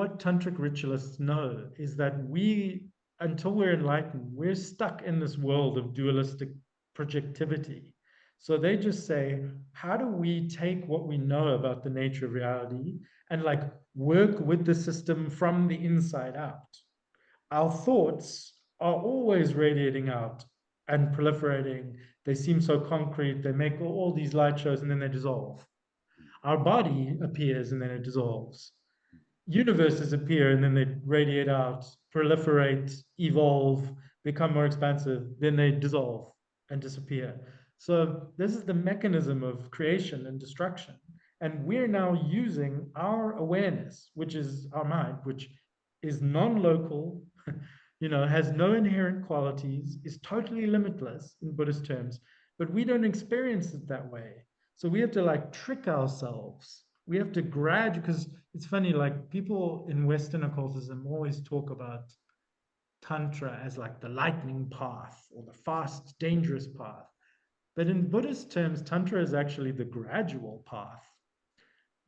what tantric ritualists know is that until we're enlightened, we're stuck in this world of dualistic projectivity. So they just say, how do we take what we know about the nature of reality and like work with the system from the inside out? Our thoughts are always radiating out and proliferating. They seem so concrete. They make all these light shows and then they dissolve. Our body appears and then it dissolves. Universes appear and then they radiate out, proliferate, evolve, become more expansive, then they dissolve and disappear. So this is the mechanism of creation and destruction. And we're now using our awareness, which is our mind, which is non-local, has no inherent qualities, is totally limitless in Buddhist terms, but we don't experience it that way. So we have to like trick ourselves. We have to graduate, because it's funny, like people in Western occultism always talk about Tantra as like the lightning path or the fast, dangerous path. But in Buddhist terms, Tantra is actually the gradual path.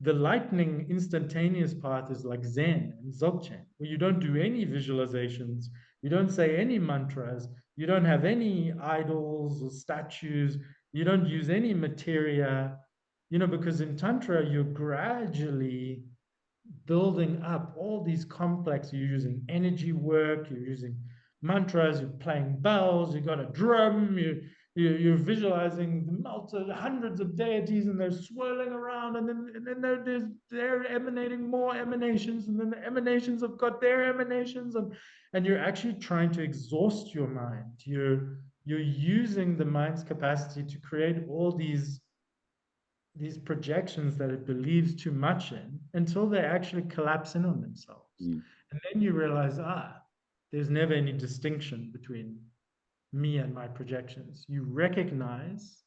The lightning instantaneous path is like Zen and Dzogchen, where you don't do any visualizations, you don't say any mantras, you don't have any idols or statues, you don't use any materia, because in Tantra, you're gradually building up all these complex, you're using energy work, you're using mantras, you're playing bells, you got a drum, you're visualizing hundreds of deities and they're swirling around, and then they're emanating more emanations, and then the emanations have got their emanations, and you're actually trying to exhaust your mind. You're using the mind's capacity to create all these projections that it believes too much in until they actually collapse in on themselves. And then you realize, there's never any distinction between me and my projections. You recognize,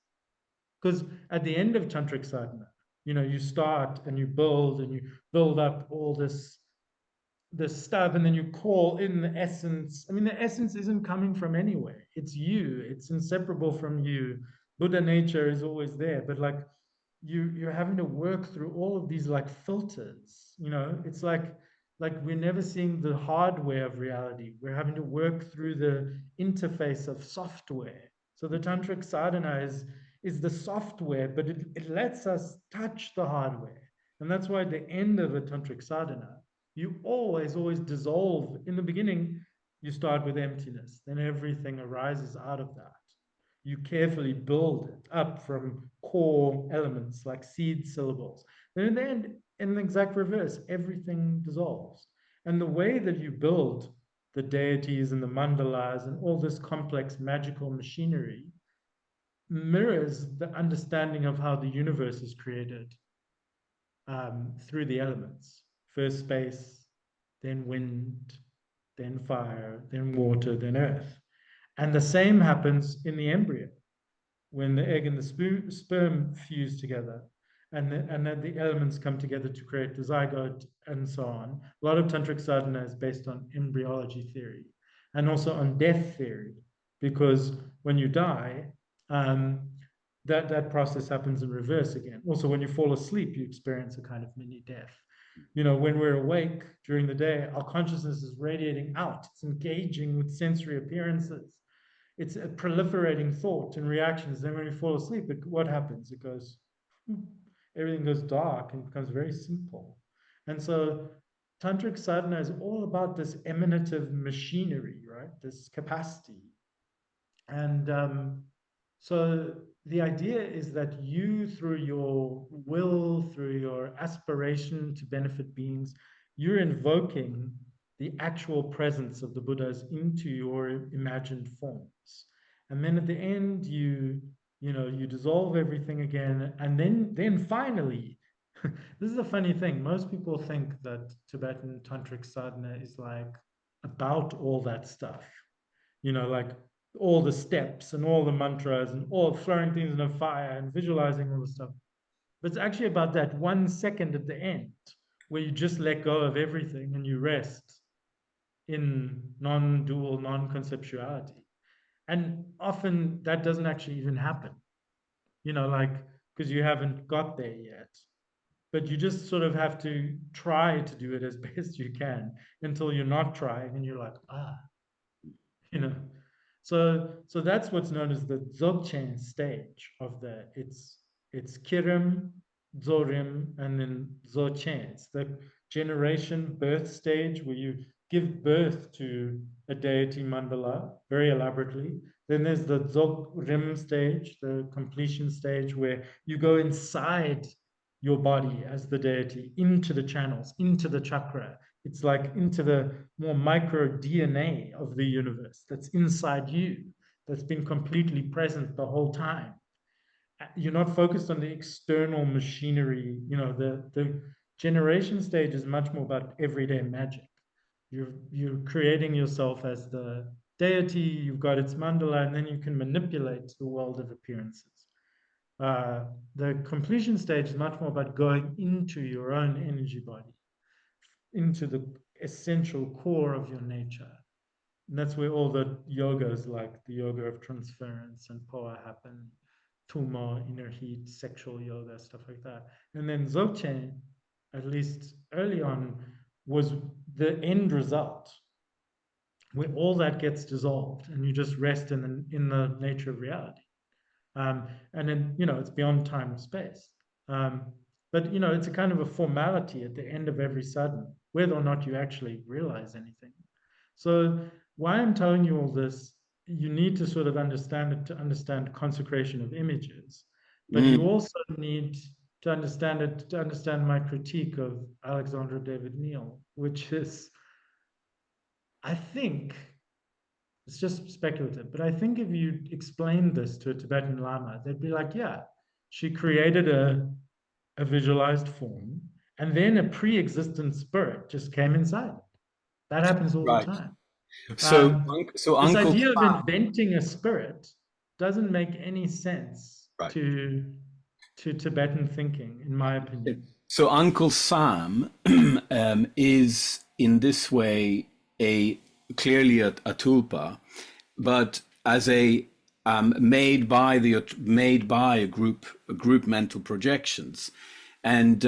because at the end of tantric sadhana, you start and you build up all this stuff, and then you call in the essence. I mean, the essence isn't coming from anywhere. It's you. It's inseparable from you. Buddha nature is always there, but like you're having to work through all of these like filters. It's like we're never seeing the hardware of reality. We're having to work through the interface of software. So the tantric sadhana is the software, but it lets us touch the hardware. And that's why at the end of a tantric sadhana, you always dissolve. In the beginning, you start with emptiness, then everything arises out of that. You carefully build it up from core elements like seed syllables. Then in the end, in the exact reverse, everything dissolves. And the way that you build the deities and the mandalas and all this complex magical machinery mirrors the understanding of how the universe is created through the elements. First space, then wind, then fire, then water, then earth. And the same happens in the embryo when the egg and the sperm fuse together, and then the elements come together to create the zygote and so on. A lot of tantric sadhana is based on embryology theory and also on death theory, because when you die, that process happens in reverse again. Also, when you fall asleep, you experience a kind of mini death. When we're awake during the day, our consciousness is radiating out. It's engaging with sensory appearances. It's a proliferating thought and reactions. Then when you fall asleep, what happens? Everything goes dark and becomes very simple. And so tantric sadhana is all about this emanative machinery, right? This capacity. And so the idea is that you, through your will, through your aspiration to benefit beings, you're invoking the actual presence of the Buddhas into your imagined forms. And then at the end, you dissolve everything again. And then finally, this is a funny thing. Most people think that Tibetan tantric sadhana is like about all that stuff, like all the steps and all the mantras and all throwing things in a fire and visualizing all the stuff. But it's actually about that 1 second at the end where you just let go of everything and you rest in non-dual, non-conceptuality. And often that doesn't actually even happen, like, because you haven't got there yet. but you just sort of have to try to do it as best you can until you're not trying and you're like, you know. So that's what's known as the Dzogchen stage of it's Kirim, Zorim, and then Dzogchen. It's the generation birth stage where you give birth to a deity mandala very elaborately. Then there's the Dzogrim stage, the completion stage, where you go inside your body as the deity into the channels, into the chakra. It's like into the more micro DNA of the universe that's inside you, that's been completely present the whole time. You're not focused on the external machinery. You know, the generation stage is much more about everyday magic. You're creating yourself as the deity, you've got its mandala, and then you can manipulate the world of appearances. The completion stage is much more about going into your own energy body, into the essential core of your nature. And that's where all the yogas, like the yoga of transference and poa happen, tuma, inner heat, sexual yoga, stuff like that. And then Dzogchen, at least early on, was the end result, where all that gets dissolved and you just rest in the nature of reality. And then, you know, it's beyond time and space. But, you know, it's a kind of a formality at the end of every sadhana, whether or not you actually realize anything. So why I'm telling you all this, you need to sort of understand it to understand consecration of images. But you also need to understand it to understand my critique of Alexandra David Neal, which is, I think, it's just speculative, but I think if you explained this to a Tibetan Lama, they'd be like, yeah, she created a visualized form, and then a pre-existent spirit just came inside. That happens all the time. So, This Uncle idea of Sam, inventing a spirit doesn't make any sense right. to Tibetan thinking, in my opinion. So Uncle Sam is in this way clearly a tulpa, but as a made by a group mental projections, and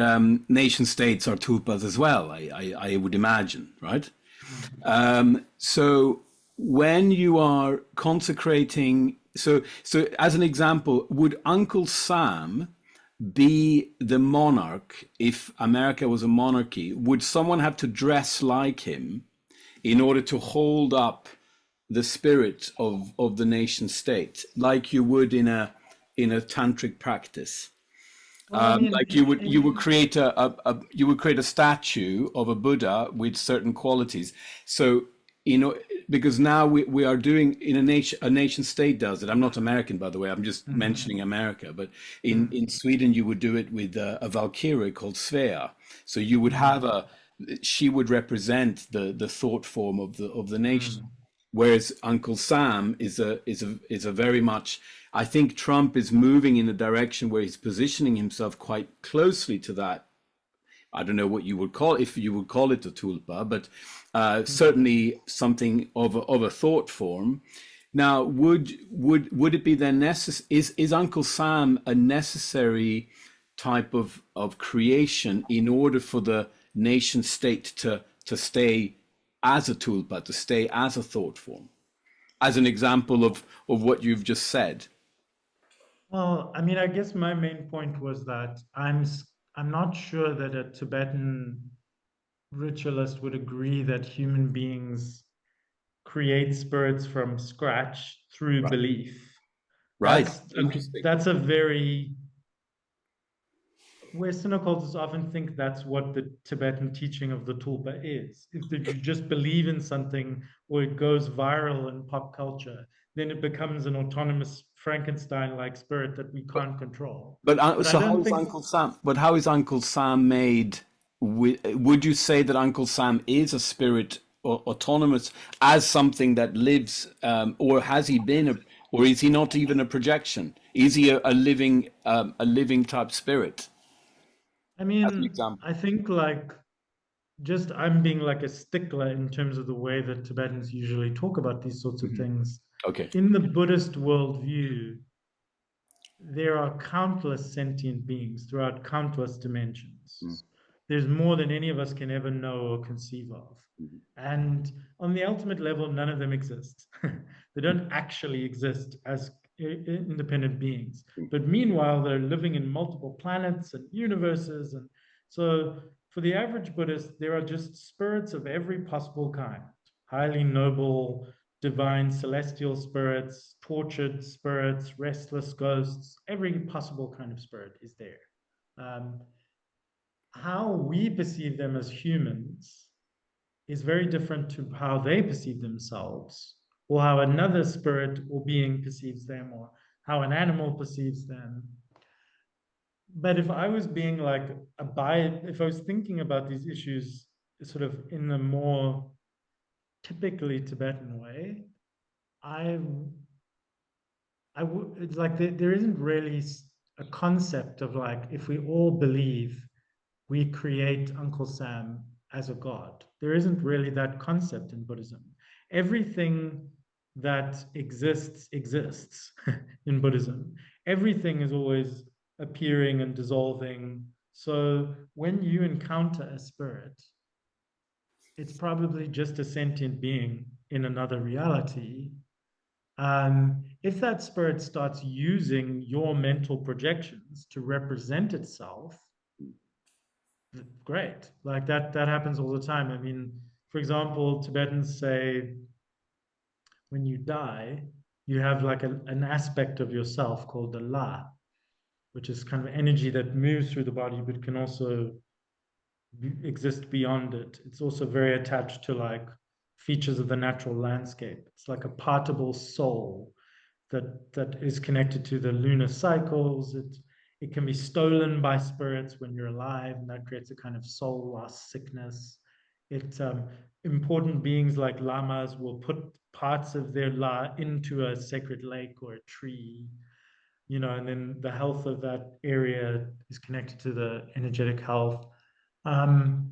nation states are tulpas as well. I would imagine, right? So when you are consecrating, so as an example, would Uncle Sam be the monarch if America was a monarchy? Would someone have to dress like him in order to hold up the spirit of the nation state, like you would in a tantric practice? Well, I mean, like you would create a statue of a Buddha with certain qualities. So, you know, because now we are doing in a nation state does it. I'm not American, by the way. I'm just mentioning America. But in Sweden, you would do it with a Valkyrie called Svea. So you would have she would represent the thought form of the nation. Whereas Uncle Sam is a very much, I think Trump is moving in a direction where he's positioning himself quite closely to that. I don't know what you would call, if you would call it a tulpa, but certainly something of a thought form. Now, would it be then necessary? Is Uncle Sam a necessary type of creation in order for the nation state to stay as a tulpa, to stay as a thought form, as an example of what you've just said? well, I mean, I guess my main point was that I'm not sure that a Tibetan ritualist would agree that human beings create spirits from scratch through Right. belief. Right. Interesting. That's a very Western occultists often think that's what the Tibetan teaching of the Tulpa is. If you just believe in something or it goes viral in pop culture, then it becomes an autonomous Frankenstein-like spirit that we can't control. But I So how don't is think, Uncle Sam? But how is Uncle Sam made? Would you say that Uncle Sam is a spirit or autonomous as something that lives, or has he been, or is he not even a projection? Is he a living type spirit? I As an mean, example. I think like just I'm being like a stickler in terms of the way that Tibetans usually talk about these sorts of things. Okay. In the Buddhist worldview, there are countless sentient beings throughout countless dimensions. Mm. There's more than any of us can ever know or conceive of. Mhm. And on the ultimate level, none of them exist. They don't actually exist as independent beings. But meanwhile, they're living in multiple planets and universes. And so for the average Buddhist, there are just spirits of every possible kind, highly noble, divine celestial spirits, tortured spirits, restless ghosts, every possible kind of spirit is there. How we perceive them as humans is very different to how they perceive themselves, or how another spirit or being perceives them, or how an animal perceives them. But if I was being like if I was thinking about these issues sort of in a more typically Tibetan way, it's like there isn't really a concept of like, if we all believe we create Uncle Sam as a god. There isn't really that concept in Buddhism. Everything that exists in Buddhism. Everything is always appearing and dissolving. So when you encounter a spirit, it's probably just a sentient being in another reality. If that spirit starts using your mental projections to represent itself, great. Like that happens all the time. I mean, for example, Tibetans say when you die, you have like an aspect of yourself called the la, which is kind of energy that moves through the body but can also exist beyond it. It's also very attached to like features of the natural landscape. It's like a partible soul that is connected to the lunar cycles. It can be stolen by spirits when you're alive, and that creates a kind of soul loss sickness. Important beings like lamas will put parts of their la into a sacred lake or a tree, and then the health of that area is connected to the energetic health. And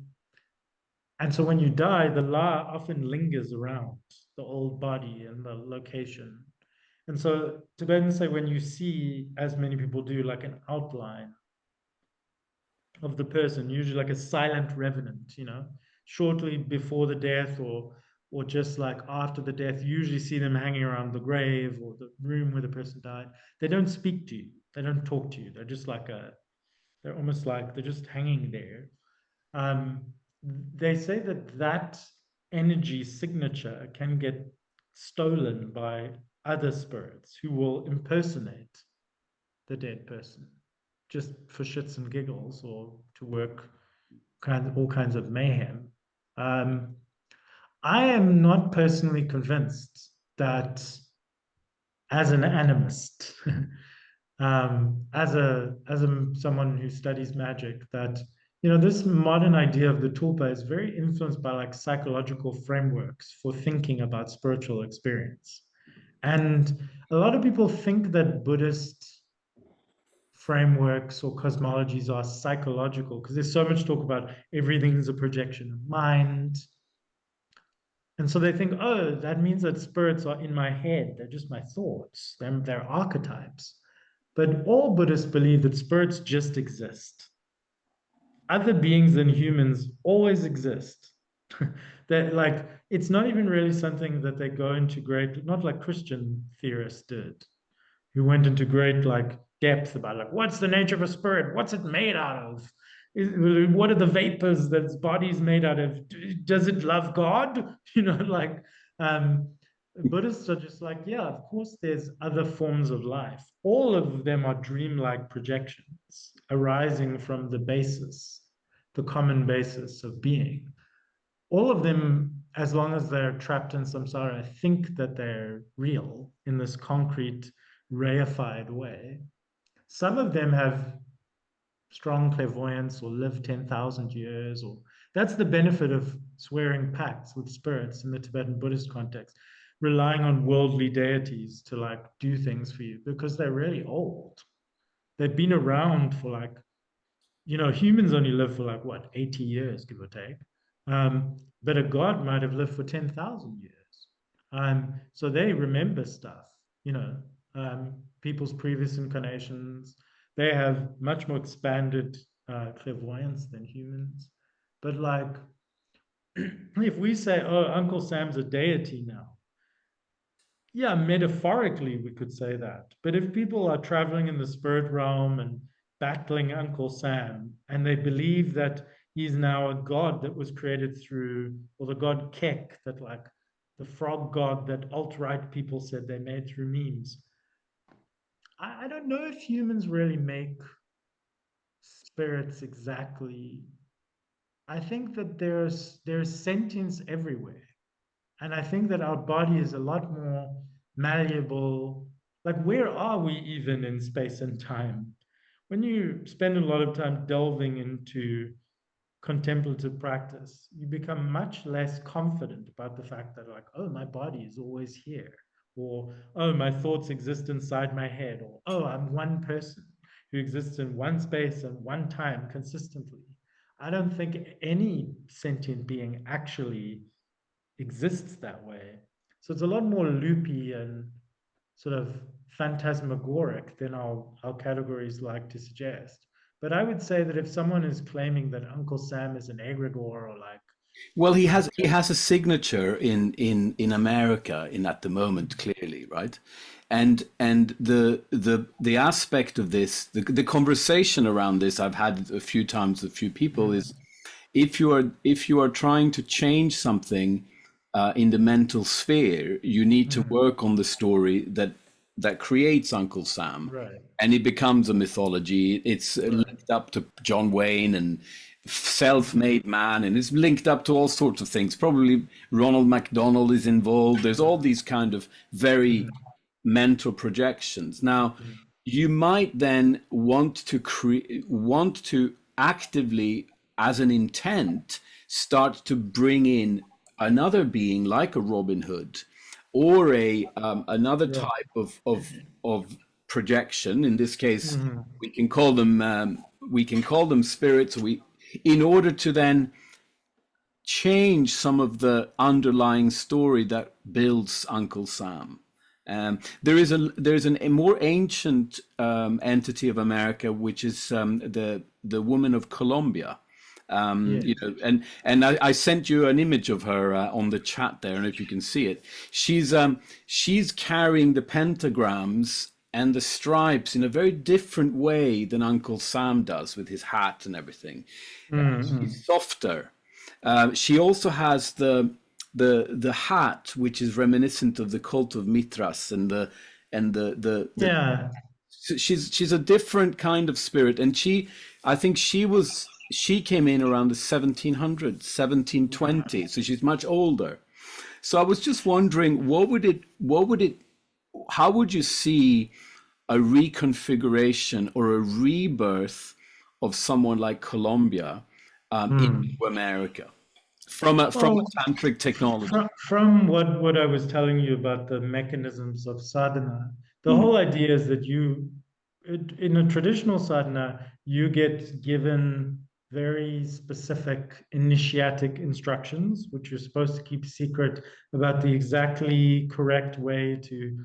so when you die, the la often lingers around the old body and the location. And so Tibetans say when you see, as many people do, like an outline of the person, usually like a silent revenant, shortly before the death or just like after the death, you usually see them hanging around the grave or the room where the person died. They don't speak to you. They don't talk to you. They're just like they're almost like they're just hanging there. They say that energy signature can get stolen by other spirits who will impersonate the dead person just for shits and giggles or to work all kinds of mayhem. I am not personally convinced that as an animist, as someone who studies magic, that this modern idea of the tulpa is very influenced by like psychological frameworks for thinking about spiritual experience. And a lot of people think that Buddhist frameworks or cosmologies are psychological because there's so much talk about everything is a projection of mind. And so they think, oh, that means that spirits are in my head. They're just my thoughts. They're archetypes. But all Buddhists believe that spirits just exist. Other beings than humans always exist. That like it's not even really something that they go into great, not like Christian theorists did, who went into great like depth about like what's the nature of a spirit, what's it made out of, what are the vapors that its body's made out of, does it love God? Buddhists are just like, yeah, of course there's other forms of life. All of them are dreamlike projections arising from the common basis of being. All of them, as long as they're trapped in samsara, think that they're real in this concrete, reified way. Some of them have strong clairvoyance or live 10,000 years, or that's the benefit of swearing pacts with spirits in the Tibetan Buddhist context, relying on worldly deities to like do things for you because they're really old. They've been around for like, humans only live for like what, 80 years, give or take. But a god might have lived for 10,000 years. So they remember stuff, people's previous incarnations. They have much more expanded clairvoyance than humans. But like, if we say, oh, Uncle Sam's a deity now, yeah, metaphorically, we could say that. But if people are traveling in the spirit realm and battling Uncle Sam, and they believe that he's now a god that was created through, or the god Kek, that like the frog god that alt-right people said they made through memes. I don't know if humans really make spirits exactly. I think that there's sentience everywhere. And I think that our body is a lot more malleable. Like, where are we even in space and time? When you spend a lot of time delving into contemplative practice, you become much less confident about the fact that, like, oh, my body is always here, or oh, my thoughts exist inside my head, or oh, I'm one person who exists in one space and one time consistently. I don't think any sentient being actually exists that way. So it's a lot more loopy and sort of phantasmagoric than our categories like to suggest. But I would say that if someone is claiming that Uncle Sam is an egregore or like, Well, you know, he has a signature in America in at the moment, clearly, right? And the aspect of this, the conversation around this I've had a few times with a few people is if you are trying to change something in the mental sphere, you need to work on the story that creates Uncle Sam, right, and it becomes a mythology. It's right, linked up to John Wayne and self-made man, and it's linked up to all sorts of things. Probably Ronald McDonald is involved. There's all these kind of very mental projections. Now, you might then want to actively, as an intent, start to bring in another being like a Robin Hood, or a another right. type of projection. In this case, Mhm. we can call them spirits. In order to then change some of the underlying story that builds Uncle Sam. There's a more ancient entity of America, which is the woman of Colombia. Yes. You know, and I sent you an image of her on the chat there, and if you can see it, she's carrying the pentagrams and the stripes in a very different way than Uncle Sam does with his hat and everything. She's softer. She also has the hat, which is reminiscent of the cult of Mithras, and the Yeah. she's a different kind of spirit, and I think she came in around the 1700s, 1720, so she's much older. So I was just wondering, what would it, how would you see a reconfiguration or a rebirth of someone like Colombia Mm. into America from Well, a tantric technology? from what I was telling you about the mechanisms of sadhana, the Mhm. whole idea is that in a traditional sadhana, you get given very specific initiatic instructions, which you're supposed to keep secret about the exactly correct way to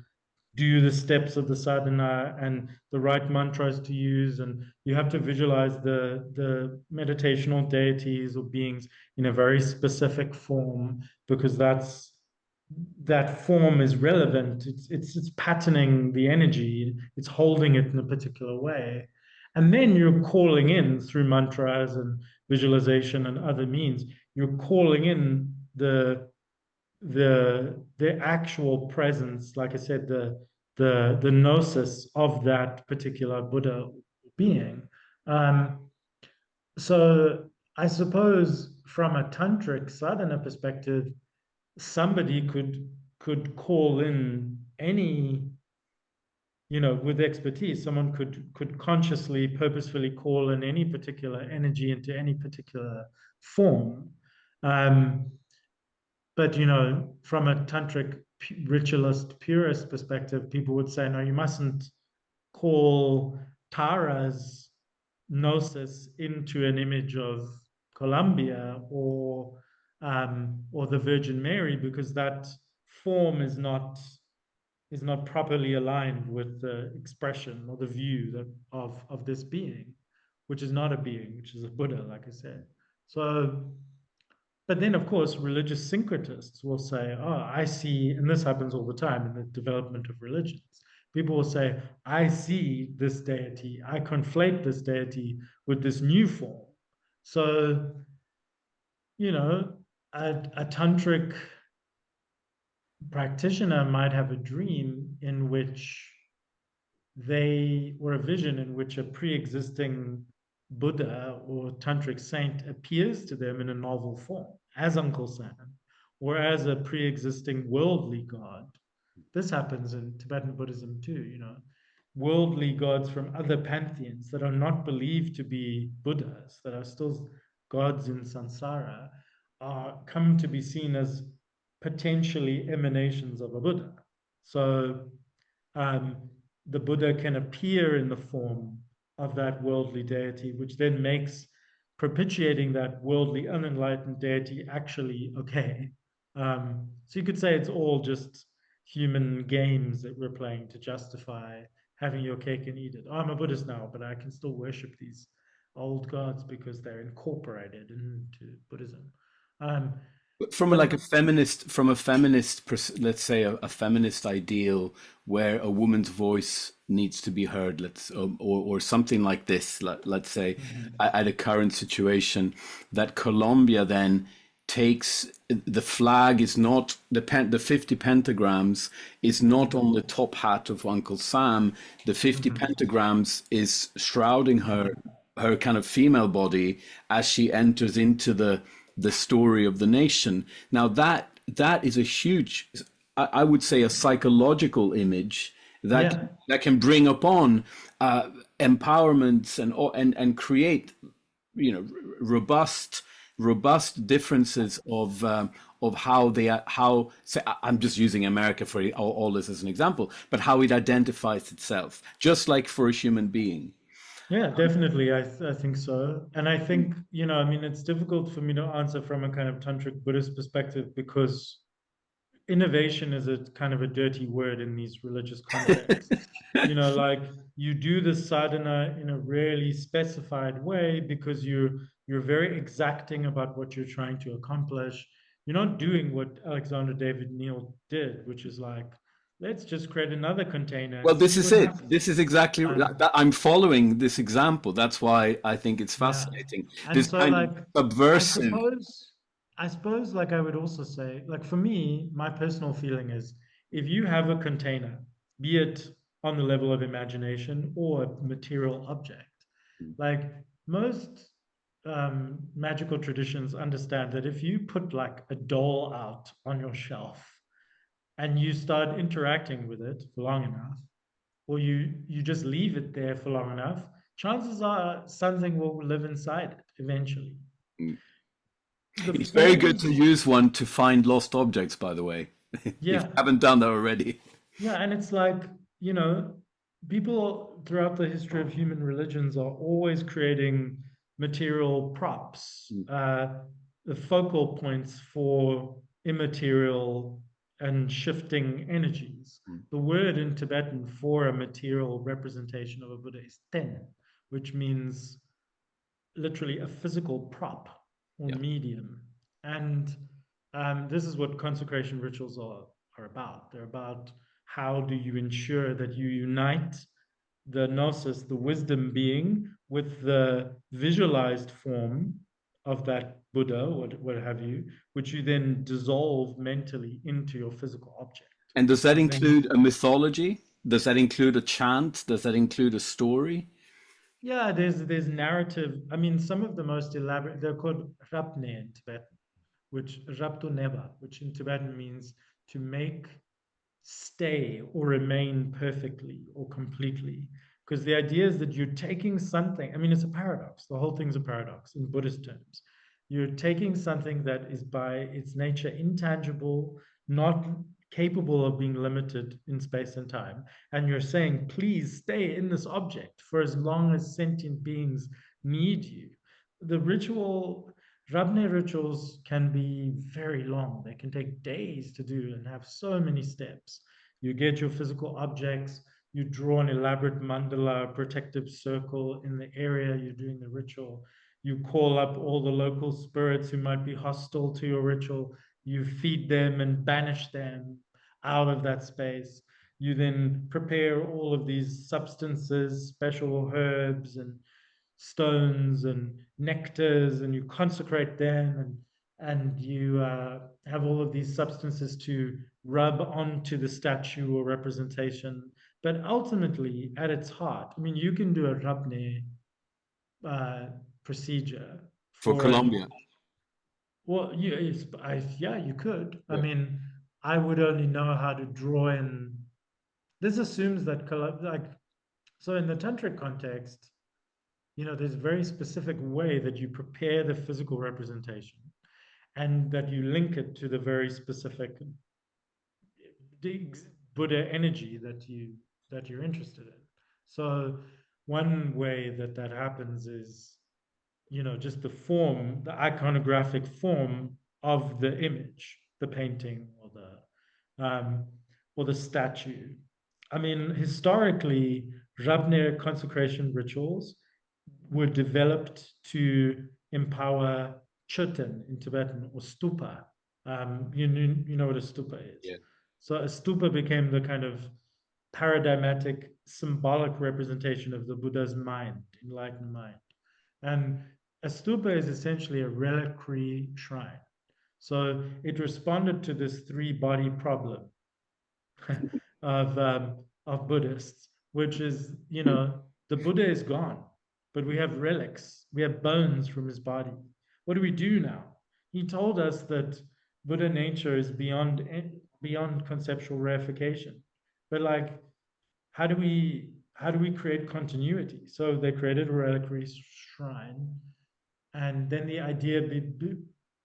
do the steps of the sadhana and the right mantras to use, and you have to visualize the meditational deities or beings in a very specific form, because that form is relevant. It's patterning the energy, it's holding it in a particular way, and then you're calling in through mantras and visualization and other means, you're calling in the actual presence, like I said, the gnosis of that particular Buddha being. Um, so I suppose from a tantric sadhana perspective, somebody could call in any, with expertise, someone could consciously, purposefully call in any particular energy into any particular form. Um, but from a tantric ritualist purist perspective, people would say, no, you mustn't call Tara's gnosis into an image of Columbia or the Virgin Mary, because that form is not is not properly aligned with the expression or the view that of this being, which is not a being, which is a Buddha, like I said. So, but then of course, religious syncretists will say, oh, I see, and this happens all the time in the development of religions. People will say, I see this deity, I conflate this deity with this new form. So, you know, a tantric practitioner might have a dream in which or a vision in which a pre-existing Buddha or tantric saint appears to them in a novel form as Uncle Sam or as a pre-existing worldly god. This happens in Tibetan Buddhism too, worldly gods from other pantheons that are not believed to be Buddhas, that are still gods in samsara, are come to be seen as potentially emanations of a Buddha. So um, the Buddha can appear in the form of that worldly deity, which then makes propitiating that worldly unenlightened deity actually okay. So you could say it's all just human games that we're playing to justify having your cake and eat it. Oh, I'm a Buddhist now, but I can still worship these old gods because they're incorporated into Buddhism. From But like from a feminist, let's say a feminist ideal where a woman's voice needs to be heard, or something like this. Let's say at a current situation, that Colombia then takes the flag is not the 50 pentagrams is not on the top hat of Uncle Sam. The 50 pentagrams is shrouding her kind of female body as she enters into the story of the nation. Now that is a huge, I would say, a psychological image that that can bring upon empowerment and create, robust differences of how say, I'm just using America for all this as an example, but how it identifies itself, just like for a human being. Yeah, definitely. I think so. And I think, I mean, it's difficult for me to answer from a kind of tantric Buddhist perspective because innovation is a kind of a dirty word in these religious contexts. Like you do the sadhana in a really specified way because you're very exacting about what you're trying to accomplish. You're not doing what Alexander David Neal did, which is like, let's just create another container Well, and this see is what it. happens. This is exactly I'm following this example. That's why I think it's Yeah. fascinating. And This so kind of like I subversive. suppose I suppose like I would also say, like for me, my personal feeling is if you have a container, be it on the level of imagination or a material object, like most magical traditions understand that if you put like a doll out on your shelf and you start interacting with it for long enough, or you just leave it there for long enough, chances are something will live inside it eventually. The It's very good forms, to use one to find lost objects, by the way, if you yeah, haven't done that already. yeah, and it's like, you know, people throughout the history of human religions are always creating material props, the focal points for immaterial and shifting energies. The word in Tibetan for a material representation of a Buddha is ten, which means literally a physical prop or Yeah. medium. And this is what consecration rituals are about. They're about how do you ensure that you unite the gnosis, the wisdom being, with the visualized form of that Buddha, what have you, which you then dissolve mentally into your physical object. And does that And then include a mythology? Does that include a chant? Does that include a story? yeah, there's narrative. I mean, some of the most elaborate, they're called rapne in Tibetan, which rapto neba, which in Tibetan means to make stay or remain perfectly or completely. Because the idea is that you're taking something, I mean, it's a paradox. The whole thing's a paradox in Buddhist terms. You're taking something that is by its nature intangible, not capable of being limited in space and time, and you're saying, please stay in this object for as long as sentient beings need you. The ritual, Rabne rituals can be very long. They can take days to do and have so many steps. You get your physical objects, you draw an elaborate mandala, protective circle in the area you're doing the ritual. You call up all the local spirits who might be hostile to your ritual. You feed them and banish them out of that space. You then prepare all of these substances, special herbs and stones and nectars, and you consecrate them, and you have all of these substances to rub onto the statue or representation. But ultimately, at its heart, I mean, you can do a rabne uh, procedure For for Colombia. well, yeah, you could. I Yeah. mean, I would only know how to draw in. This assumes that, like, so in the tantric context, there's a very specific way that you prepare the physical representation and that you link it to the very specific Buddha energy that you're interested in. So one way that happens is, just the form, the iconographic form of the image, the painting or the statue. I mean, historically, Rabner consecration rituals were developed to empower Choten in Tibetan, or stupa. You know what a stupa is. Yeah. So a stupa became the kind of paradigmatic, symbolic representation of the Buddha's mind, enlightened mind. And a stupa is essentially a reliquary shrine. So it responded to this three-body problem of Buddhists, which is, the Buddha is gone, but we have relics, we have bones from his body. What do we do now? He told us that Buddha nature is beyond conceptual reification, but like, how do we create continuity? So they created a reliquary shrine, and then the idea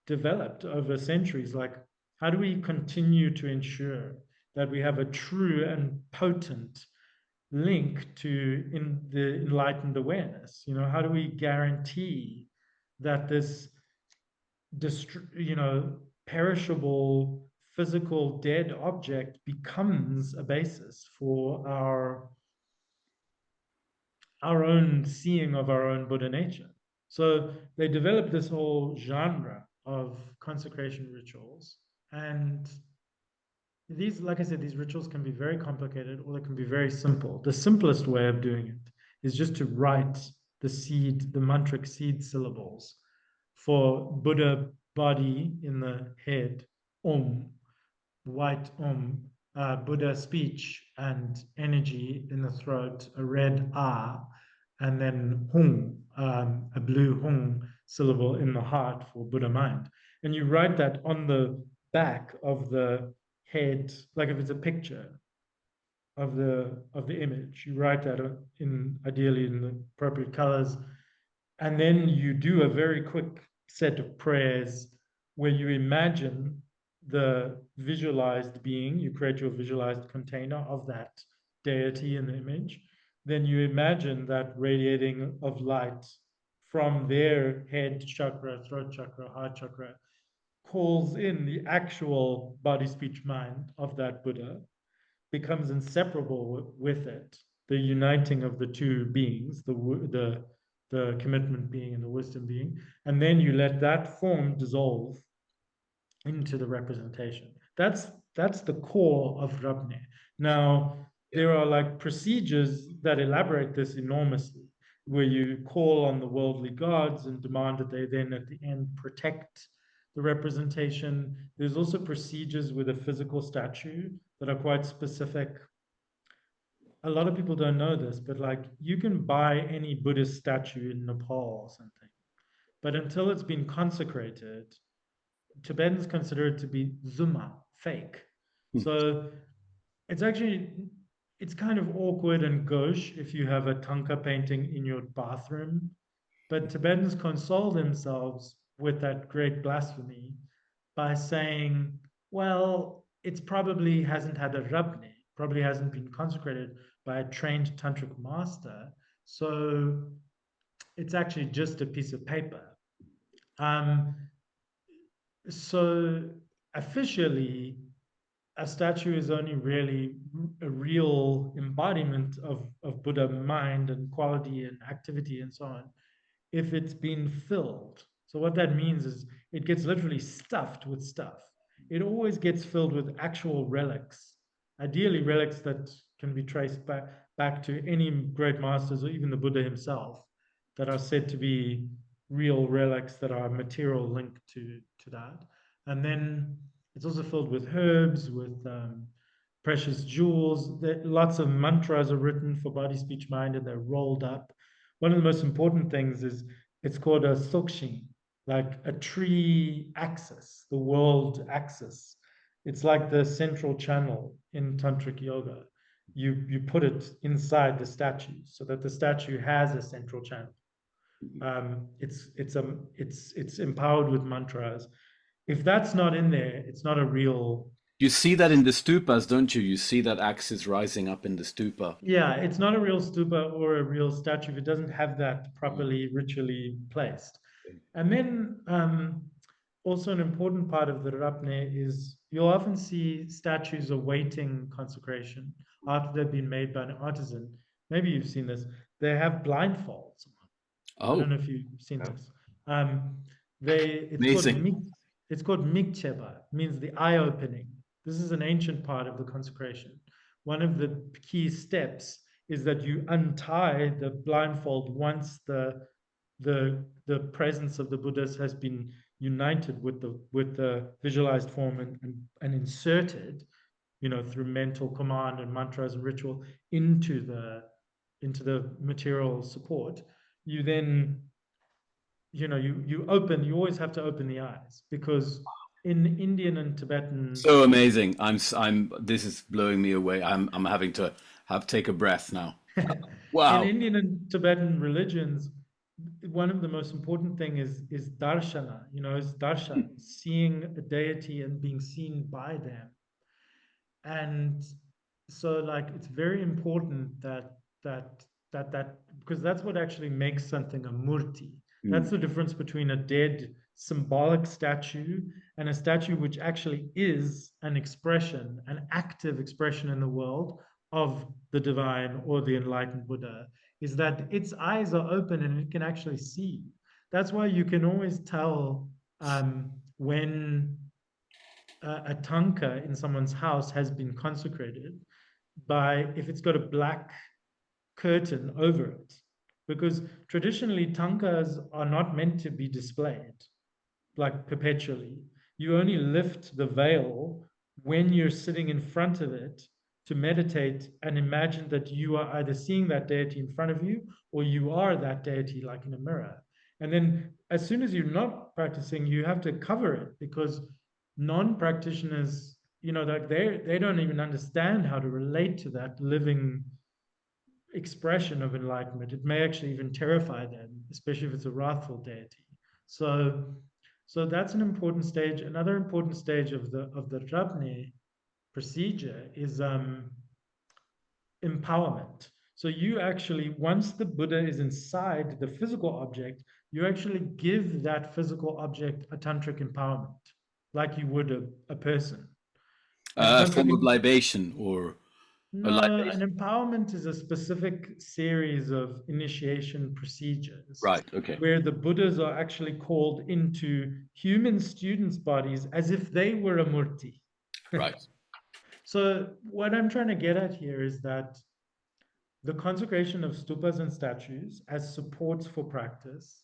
developed over centuries, like, how do we continue to ensure that we have a true and potent link to in the enlightened awareness? How do we guarantee that this perishable physical dead object becomes a basis for our own seeing of our own Buddha nature? So they developed this whole genre of consecration rituals. And these, like I said, these rituals can be very complicated or they can be very simple. The simplest way of doing it is just to write the mantric seed syllables for Buddha body in the head, Om, white Buddha speech and energy in the throat, a red ah, and then hung, a blue hung syllable in the heart for Buddha mind. And you write that on the back of the head, like if it's a picture of the image, you write that ideally in the appropriate colors, and then you do a very quick set of prayers where you imagine the visualized being. You create your visualized container of that deity in the image. Then you imagine that radiating of light from their head chakra, throat chakra, heart chakra, calls in the actual body, speech, mind of that Buddha, becomes inseparable with it, the uniting of the two beings, the commitment being and the wisdom being, and then you let that form dissolve into the representation. That's the core of Rabne. Now, there are like procedures that elaborate this enormously, where you call on the worldly gods and demand that they then at the end protect the representation. There's also procedures with a physical statue that are quite specific. A lot of people don't know this, but like, you can buy any Buddhist statue in Nepal or something, but until it's been consecrated, Tibetans consider it to be zuma, fake. So it's kind of awkward and gauche if you have a tanka painting in your bathroom, but Tibetans console themselves with that great blasphemy by saying, well, it's probably hasn't had a rabne, probably hasn't been consecrated by a trained tantric master, so it's actually just a piece of paper. So officially, a statue is only really a real embodiment of Buddha mind and quality and activity and so on if it's been filled. So what that means is it gets literally stuffed with stuff. It always gets filled with actual relics, ideally relics that can be traced back to any great masters or even the Buddha himself that are said to be real relics that are material linked to that. And then it's also filled with herbs, with precious jewels. Lots of mantras are written for body, speech, mind, and they're rolled up. One of the most important things is it's called a sokshin, like a tree axis, the world axis. It's like the central channel in tantric yoga. You put it inside the statue so that the statue has a central channel. It's empowered with mantras. If that's not in there, it's not a real. You see that in the stupas, don't you? You see that axis rising up in the stupa. Yeah, it's not a real stupa or a real statue if it doesn't have that properly ritually placed. And then also an important part of the Rapne is you'll often see statues awaiting consecration after they've been made by an artisan. Maybe you've seen this. They have blindfolds. I don't Oh, know if you've seen this. Um, it's called amazing. it's called Mikcheba, means the eye opening. This is an ancient part of the consecration. One of the key steps is that you untie the blindfold once the presence of the Buddhas has been united with the visualized form and inserted, through mental command and mantras and ritual into the material support. You then, you always have to open the eyes because in Indian and Tibetan. So amazing. This is blowing me away. I'm having to take a breath now. In Wow. Indian and Tibetan religions, one of the most important thing is Darsana, is darshan, seeing a deity and being seen by them. And so like it's very important that because that's what actually makes something a murti. That's the difference between a dead symbolic statue and a statue which actually is an expression, an active expression in the world of the divine or the enlightened Buddha, is that its eyes are open and it can actually see. That's why you can always tell when a tanka in someone's house has been consecrated by if it's got a black curtain over it. Because traditionally, tankas are not meant to be displayed like perpetually. You only lift the veil when you're sitting in front of it to meditate and imagine that you are either seeing that deity in front of you or you are that deity like in a mirror. And then as soon as you're not practicing, you have to cover it because non-practitioners, like they don't even understand how to relate to that living expression of enlightenment. It may actually even terrify them, especially if it's a wrathful deity. So that's an important stage. Another important stage of the Rabne procedure is empowerment. So you actually, once the Buddha is inside the physical object, you actually give that physical object a tantric empowerment, like you would a person. And A form tantric. of libation or a No, an libation. empowerment is a specific series of initiation procedures Right. Okay. where the Buddhas are actually called into human students' bodies as if they were a murti. Right. So, what I'm trying to get at here is that the consecration of stupas and statues as supports for practice,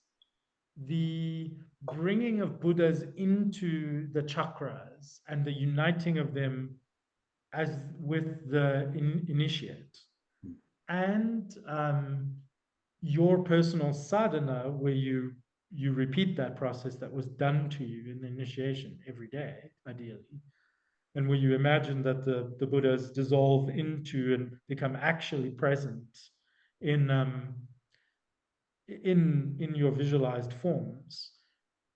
the bringing of Buddhas into the chakras and the uniting of them as with the initiate, and your personal sadhana, where you repeat that process that was done to you in the initiation every day, ideally, and where you imagine that the Buddhas dissolve into and become actually present in in your visualized forms.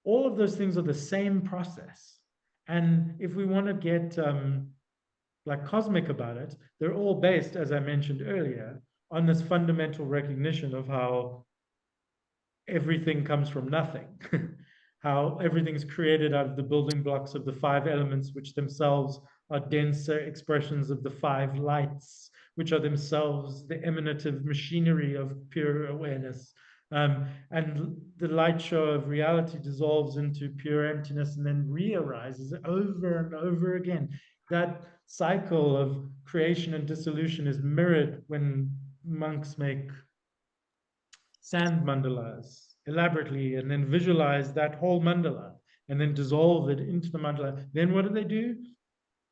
All of those things are the same process. And if we want to get like cosmic about it, they're all based, as I mentioned earlier, on this fundamental recognition of how everything comes from nothing, how everything's created out of the building blocks of the five elements, which themselves are denser expressions of the five lights, which are themselves the emanative machinery of pure awareness. And the light show of reality dissolves into pure emptiness and then re-arises over and over again. That cycle of creation and dissolution is mirrored when monks make sand mandalas elaborately and then visualize that whole mandala and then dissolve it into the mandala. Then what do?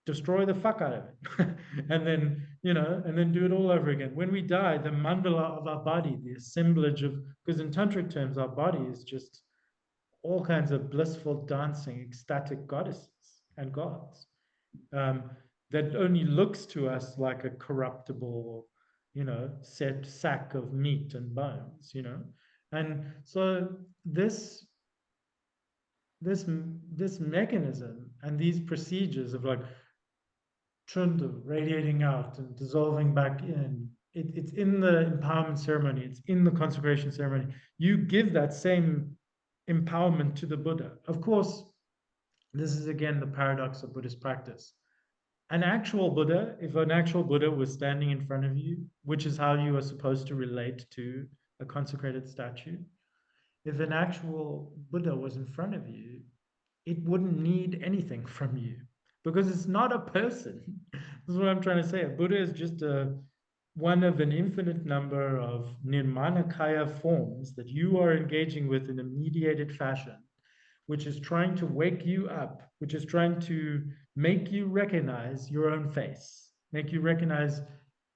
Destroy the fuck out of it. And then, and then do it all over again. When we die, the mandala of our body, the assemblage of, because in tantric terms, our body is just all kinds of blissful, dancing, ecstatic goddesses and gods, that only looks to us like a corruptible, set sack of meat and bones, And so this mechanism and these procedures of like Trundu radiating out and dissolving back in, it's in the empowerment ceremony, it's in the consecration ceremony. You give that same empowerment to the Buddha. Of course, this is again the paradox of Buddhist practice. An actual Buddha, if an actual Buddha was standing in front of you, which is how you are supposed to relate to a consecrated statue, if an actual Buddha was in front of you, it wouldn't need anything from you because it's not a person. This is what I'm trying to say. A Buddha is just one of an infinite number of nirmanakaya forms that you are engaging with in a mediated fashion, which is trying to wake you up, which is trying to make you recognize your own face, make you recognize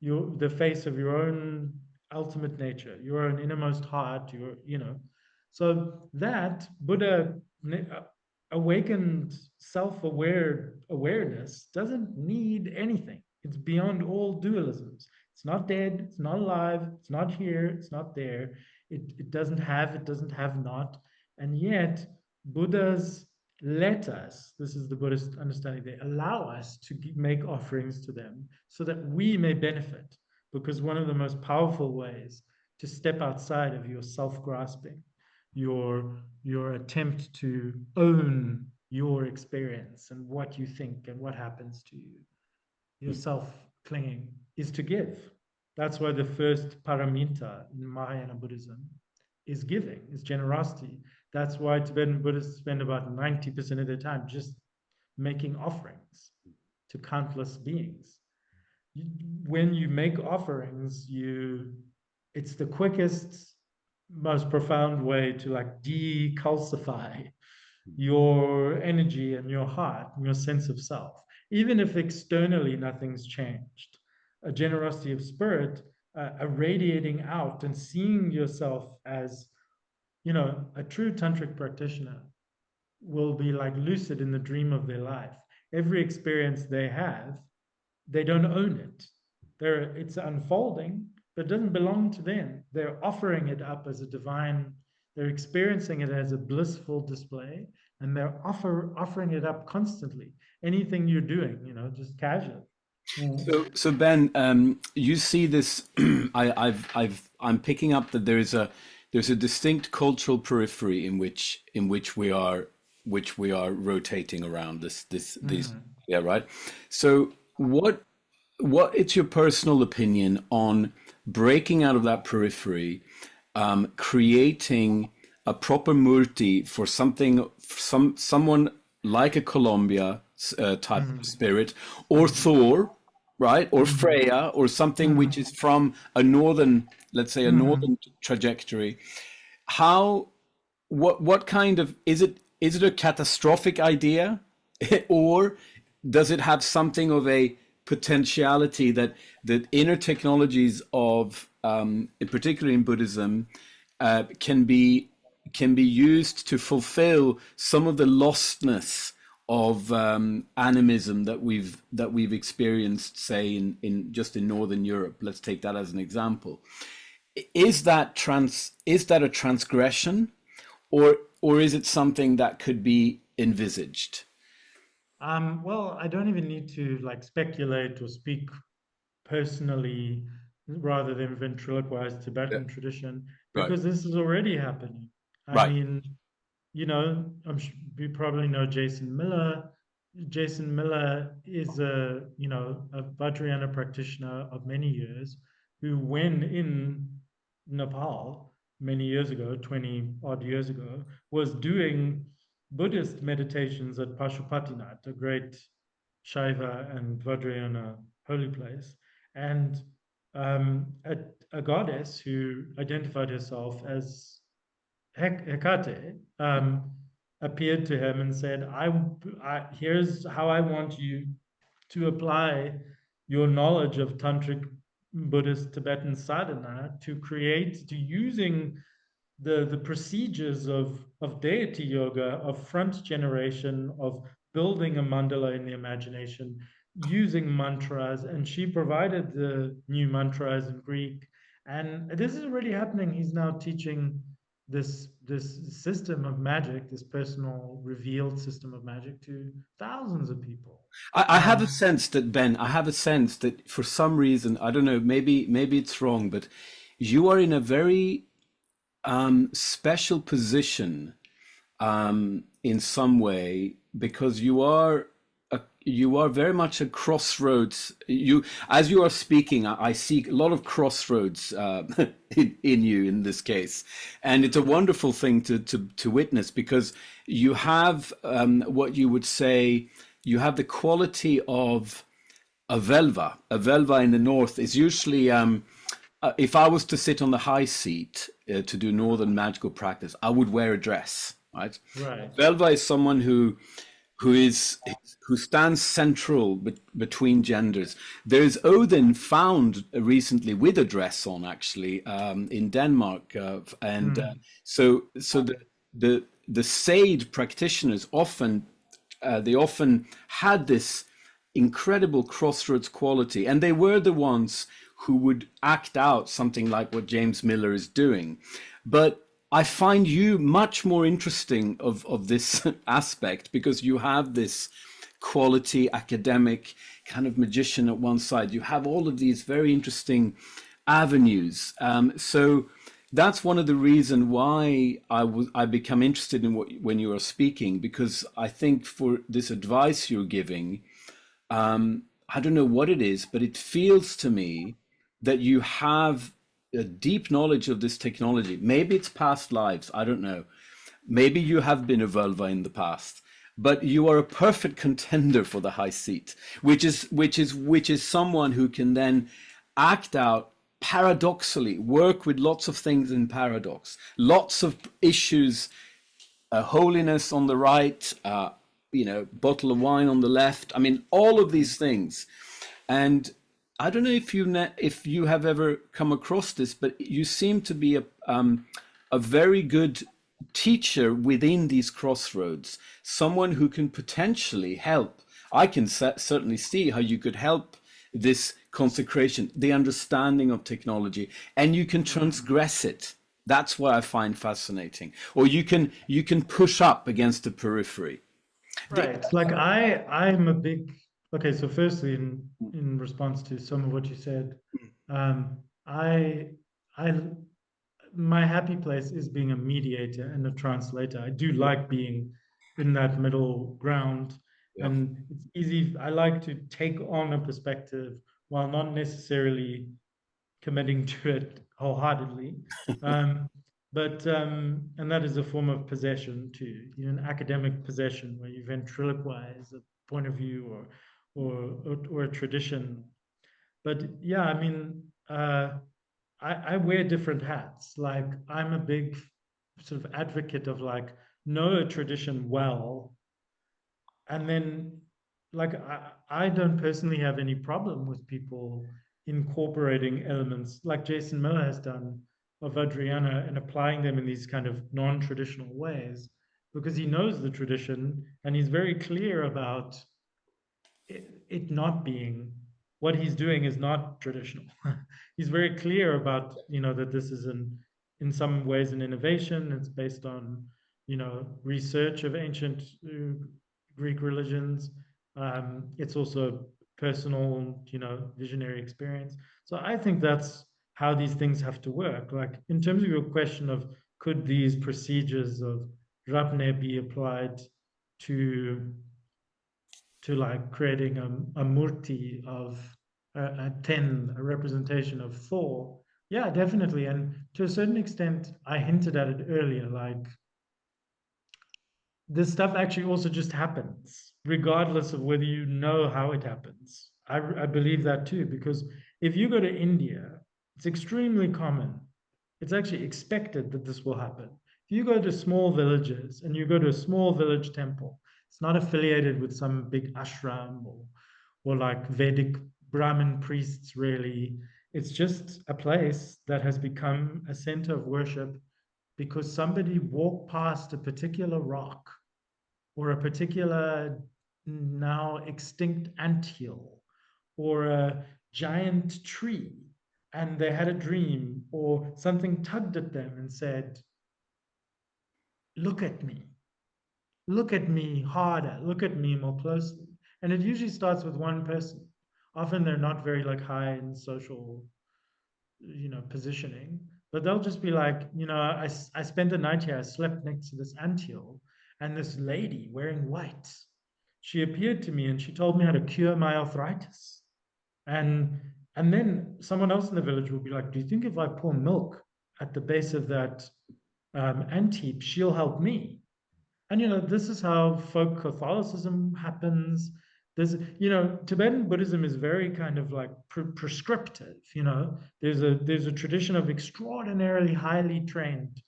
the face of your own ultimate nature, your own innermost heart, So that Buddha awakened awareness doesn't need anything. It's beyond all dualisms. It's not dead, it's not alive, it's not here, it's not there. It doesn't have not. And yet, Buddhas let us, this is the Buddhist understanding, they allow us to make offerings to them so that we may benefit. Because one of the most powerful ways to step outside of your self-grasping, your attempt to own your experience and what you think and what happens to you, your self-clinging, is to give. That's why the first paramita in Mahayana Buddhism is giving, is generosity. That's why Tibetan Buddhists spend about 90% of their time just making offerings to countless beings. When you make offerings, it's the quickest, most profound way to like decalcify your energy and your heart and your sense of self, even if externally nothing's changed. A generosity of spirit, a radiating out and seeing yourself as, a true tantric practitioner will be like lucid in the dream of their life. Every experience they have, they don't own it. It's unfolding, but it doesn't belong to them. They're offering it up as a divine, they're experiencing it as a blissful display, and they're offering it up constantly. Anything you're doing, just casually. So Ben, you see this. I'm picking up that there's a distinct cultural periphery in which we are rotating around these. Yeah, right. So what is your personal opinion on breaking out of that periphery, creating a proper murti for someone like a Columbia type of spirit, or Thor, right, or Freya, or something which is from a northern, let's say, a northern trajectory? What kind of, is it a catastrophic idea, or does it have something of a potentiality that inner technologies of, particularly in Buddhism, can be used to fulfill some of the lostness of animism that we've experienced, say in Northern Europe? Let's take that as an example. Is that a transgression, or is it something that could be envisaged? Well, I don't even need to like speculate or speak personally rather than ventriloquize Tibetan tradition, because this is already happening. I mean, you probably know Jason Miller. Jason Miller is a Vajrayana practitioner of many years who, when in Nepal many years ago, 20 odd years ago, was doing Buddhist meditations at Pashupatinath, a great Shaiva and Vajrayana holy place. And a goddess who identified herself as Hecate appeared to him and said, here's how I want you to apply your knowledge of tantric Buddhist Tibetan sadhana to using the procedures of deity yoga, of front generation, of building a mandala in the imagination, using mantras. And she provided the new mantras in Greek. And this is already happening. He's now teaching this system of magic, this personal revealed system of magic, to thousands of people. I have a sense that, Ben, I have a sense that for some reason, I don't know, maybe it's wrong, but you are in a very special position in some way, because you are very much a crossroads. As you are speaking, I see a lot of crossroads in you in this case, and it's a wonderful thing to witness, because you have what you would say, you have the quality of a velva. A velva in the north is usually, if I was to sit on the high seat to do northern magical practice, I would wear a dress, right? Right. Velva is someone who stands central between genders. There's Odin found recently with a dress on, actually, in Denmark, and so the sage practitioners often they often had this incredible crossroads quality, and they were the ones who would act out something like what James Miller is doing. But I find you much more interesting of this aspect, because you have this quality academic kind of magician at one side. You have all of these very interesting avenues. So that's one of the reasons why I become interested in when you are speaking, because I think for this advice you're giving, I don't know what it is, but it feels to me that you have a deep knowledge of this technology. Maybe it's past lives, I don't know. Maybe you have been a vulva in the past, but you are a perfect contender for the high seat, which is someone who can then act out paradoxally, work with lots of things in paradox, lots of issues, holiness on the right, bottle of wine on the left. I mean, all of these things. And I don't know if you have ever come across this, but you seem to be a very good teacher within these crossroads, someone who can potentially help. I can certainly see how you could help this consecration, the understanding of technology, and you can transgress it. That's what I find fascinating. Or you can push up against the periphery. Right. Like I'm a big, okay, so firstly, in response to some of what you said, I I my happy place is being a mediator and a translator. I do like being in that middle ground, Yeah. and it's easy. I like to take on a perspective while not necessarily committing to it wholeheartedly. Um, and that is a form of possession too, an academic possession where you ventriloquize a point of view or a tradition. But yeah, I mean, I wear different hats. Like I'm a big sort of advocate of like know a tradition well, and then like I don't personally have any problem with people incorporating elements like Jason Miller has done of Adriana and applying them in these kind of non-traditional ways, because he knows the tradition and he's very clear about it not being, what he's doing is not traditional. He's very clear about that this is in some ways an innovation. It's based on research of ancient Greek religions. It's also personal visionary experience. So I think that's how these things have to work. Like in terms of your question of could these procedures of Rapne be applied to to like creating a murti of a 10, a representation of 4. Yeah, definitely. And to a certain extent, I hinted at it earlier, like this stuff actually also just happens, regardless of whether you know how it happens. I believe that too, because if you go to India, it's extremely common. It's actually expected that this will happen. If you go to small villages and you go to a small village temple, it's not affiliated with some big ashram or like Vedic Brahmin priests, really. It's just a place that has become a center of worship because somebody walked past a particular rock or a particular now extinct anthill or a giant tree, and they had a dream or something tugged at them and said, look at me harder, look at me more closely. And it usually starts with one person. Often they're not very like high in social, positioning, but they'll just be like, I spent the night here, I slept next to this anthill, and this lady wearing white, she appeared to me and she told me how to cure my arthritis. And then someone else in the village will be like, do you think if I pour milk at the base of that ant heap, she'll help me? And this is how folk Catholicism happens. Tibetan Buddhism is very kind of like prescriptive. There's a tradition of extraordinarily highly trained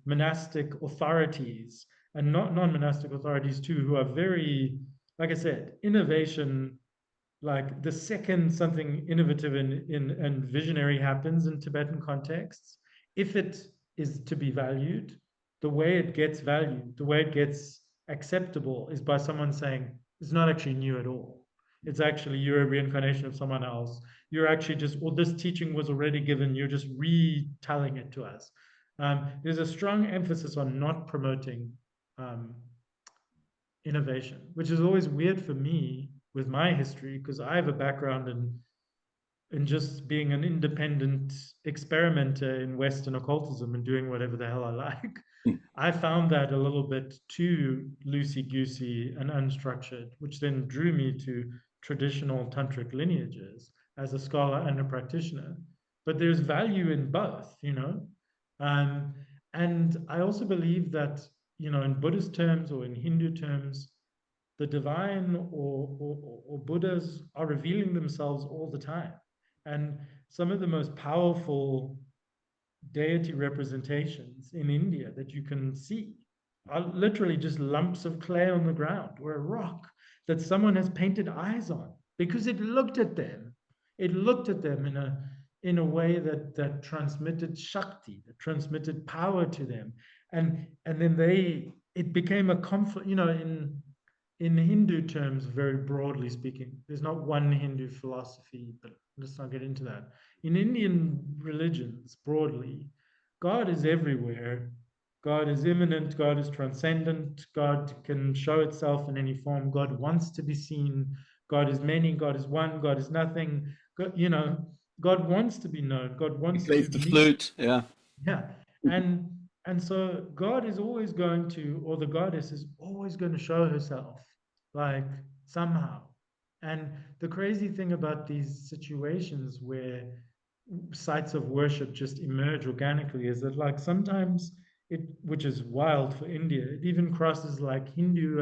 monastic authorities and not non-monastic authorities too, who are very, like I said, innovation. Like the second something innovative and visionary happens in Tibetan contexts, if it is to be valued, the way it gets valued, the way it gets acceptable is by someone saying, it's not actually new at all. It's actually you're a reincarnation of someone else. You're actually just, well, this teaching was already given, you're just retelling it to us. There's a strong emphasis on not promoting um, innovation, which is always weird for me with my history because I have a background in just being an independent experimenter in Western occultism and doing whatever the hell I like. I found that a little bit too loosey-goosey and unstructured, which then drew me to traditional tantric lineages as a scholar and a practitioner. But there's value in both. Um, and I also believe that, in Buddhist terms or in Hindu terms, the divine or Buddhas are revealing themselves all the time. And some of the most powerful deity representations in India that you can see are literally just lumps of clay on the ground or a rock that someone has painted eyes on because it looked at them. It looked at them in a way that transmitted shakti, that transmitted power to them. And then it became a conflict, in Hindu terms, very broadly speaking. There's not one Hindu philosophy, but let's not get into that. In Indian religions, broadly, God is everywhere. God is immanent. God is transcendent. God can show itself in any form. God wants to be seen. God is many. God is one. God is nothing. God wants to be known. God He wants plays to the meet. flute. Yeah. Yeah. And so God is always going to, or the goddess is always going to show herself, like somehow. And the crazy thing about these situations where sites of worship just emerge organically is that, like, sometimes which is wild for India, it even crosses like Hindu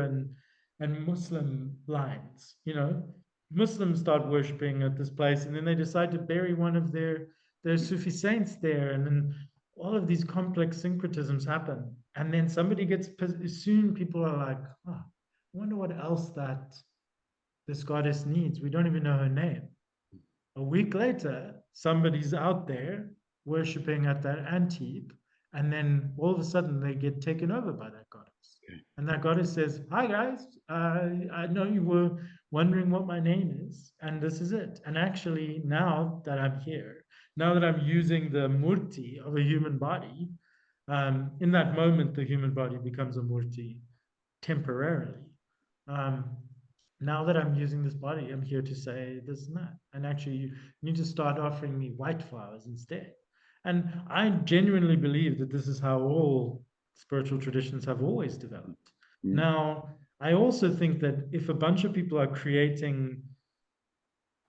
and Muslim lines. Muslims start worshiping at this place, and then they decide to bury one of their Sufi saints there, and then all of these complex syncretisms happen. And then somebody gets, soon people are like, oh, I wonder what else that this goddess needs. We don't even know her name. A week later, somebody's out there worshiping at that ant heap, and then all of a sudden they get taken over by that goddess. And that goddess says, hi guys, I know you were wondering what my name is, and this is it. And actually, now that I'm here, now that I'm using the murti of a human body, in that moment, the human body becomes a murti temporarily. Um, now that I'm using this body, I'm here to say this and that. And actually, you need to start offering me white flowers instead. And I genuinely believe that this is how all spiritual traditions have always developed. Now, I also think that if a bunch of people are creating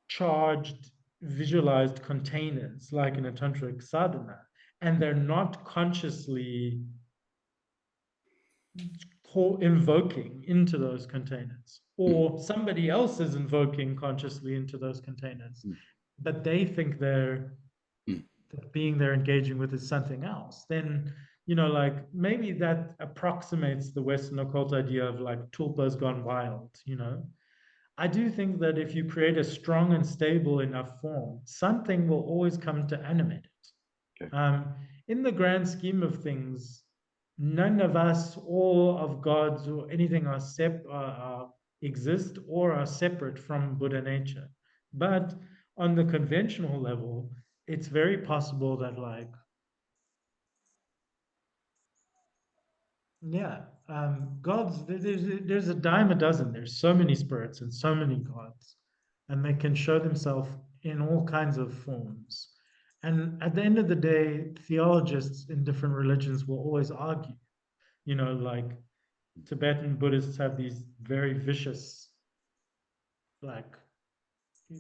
charged, visualized containers, like in a tantric sadhana, and they're not consciously invoking into those containers, or somebody else is invoking consciously into those containers, but they think they're that being they're engaging with is something else, then like maybe that approximates the Western occult idea of like tulpas gone wild. I do think that if you create a strong and stable enough form, something will always come to animate it. Okay. In the grand scheme of things, none of us, all of gods or anything exist or are separate from Buddha nature. But on the conventional level, it's very possible that like, yeah, gods, there's a dime a dozen. There's so many spirits and so many gods, and they can show themselves in all kinds of forms. And at the end of the day, theologists in different religions will always argue, like Tibetan Buddhists have these very vicious, like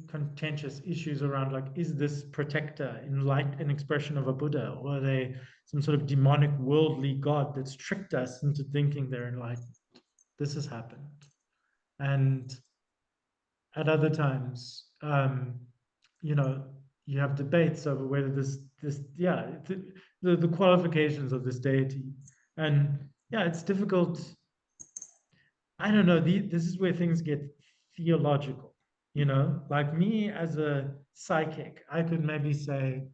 contentious issues around like, is this protector in light an expression of a Buddha, or are they some sort of demonic worldly god that's tricked us into thinking they're enlightened? This has happened. And at other times, you have debates over whether the qualifications of this deity. And yeah, it's difficult. I don't know. This is where things get theological. Like me as a psychic, I could maybe say,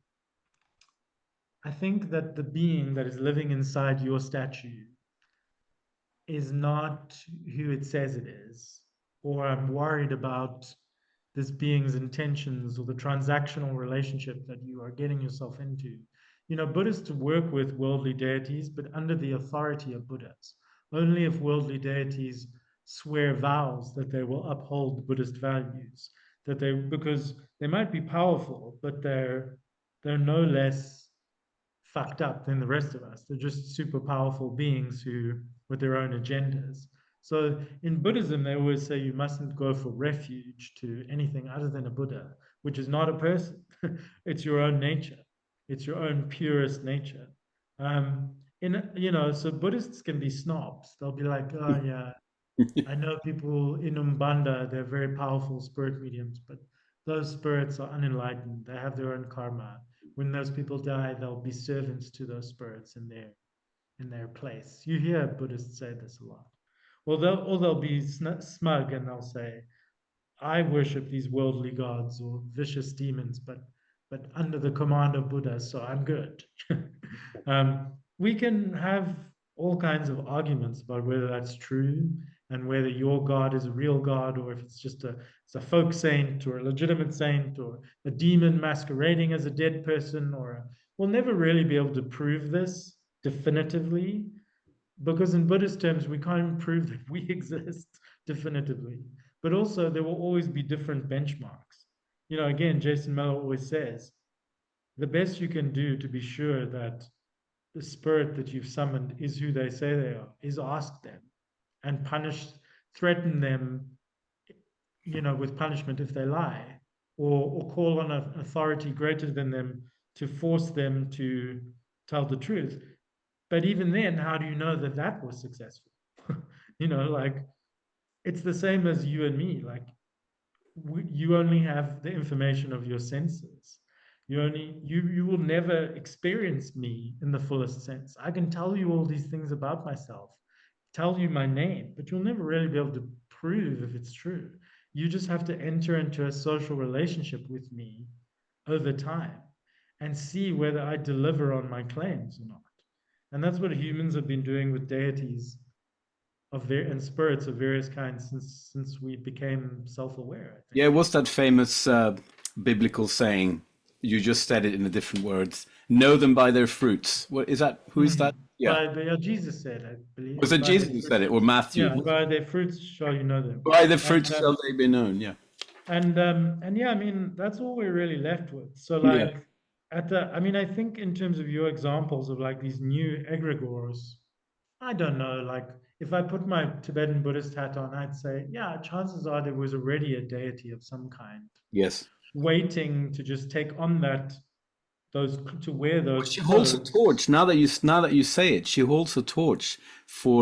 I think that the being that is living inside your statue is not who it says it is, or I'm worried about this being's intentions or the transactional relationship that you are getting yourself into. Buddhists work with worldly deities, but under the authority of Buddhas. Only if worldly deities swear vows that they will uphold Buddhist values, because they might be powerful, but they're no less fucked up than the rest of us. They're just super powerful beings who with their own agendas. So in Buddhism, they always say you mustn't go for refuge to anything other than a Buddha, which is not a person. It's your own nature. It's your own purest nature. So Buddhists can be snobs. They'll be like, oh yeah, I know people in Umbanda, they're very powerful spirit mediums, but those spirits are unenlightened. They have their own karma. When those people die, they'll be servants to those spirits in their place. You hear Buddhists say this a lot. They'll be smug and they'll say, I worship these worldly gods or vicious demons, but under the command of Buddha, so I'm good. We can have all kinds of arguments about whether that's true and whether your God is a real God or if it's a folk saint or a legitimate saint or a demon masquerading as a dead person. We'll never really be able to prove this definitively, because in Buddhist terms, we can't prove that we exist definitively. But also, there will always be different benchmarks. Again, Jason Miller always says, the best you can do to be sure that the spirit that you've summoned is who they say they are is ask them and threaten them, with punishment if they lie, or call on an authority greater than them to force them to tell the truth. But even then, how do you know that that was successful? Like it's the same as you and me. Like you only have the information of your senses. You will never experience me in the fullest sense. I can tell you all these things about myself, tell you my name, but you'll never really be able to prove if it's true. You just have to enter into a social relationship with me over time and see whether I deliver on my claims or not. And that's what humans have been doing with deities and spirits of various kinds since we became self-aware, I think. Yeah, what's that famous biblical saying? You just said it in a different words. Know them by their fruits. What is that? Who is that? Yeah. Jesus said, I believe. Was it Jesus who said it, or Matthew? Yeah, by their fruits shall you know them. By the fruits shall they be known. Yeah. And yeah, I mean, that's all we're really left with. So Yeah. like I think in terms of your examples of like these new egregores, I don't know, like if I put my Tibetan Buddhist hat on, I'd say, yeah, chances are there was already a deity of some kind Yes. waiting to just take on those, to wear those She holds a clothes. torch. Now that you say it, she holds a torch for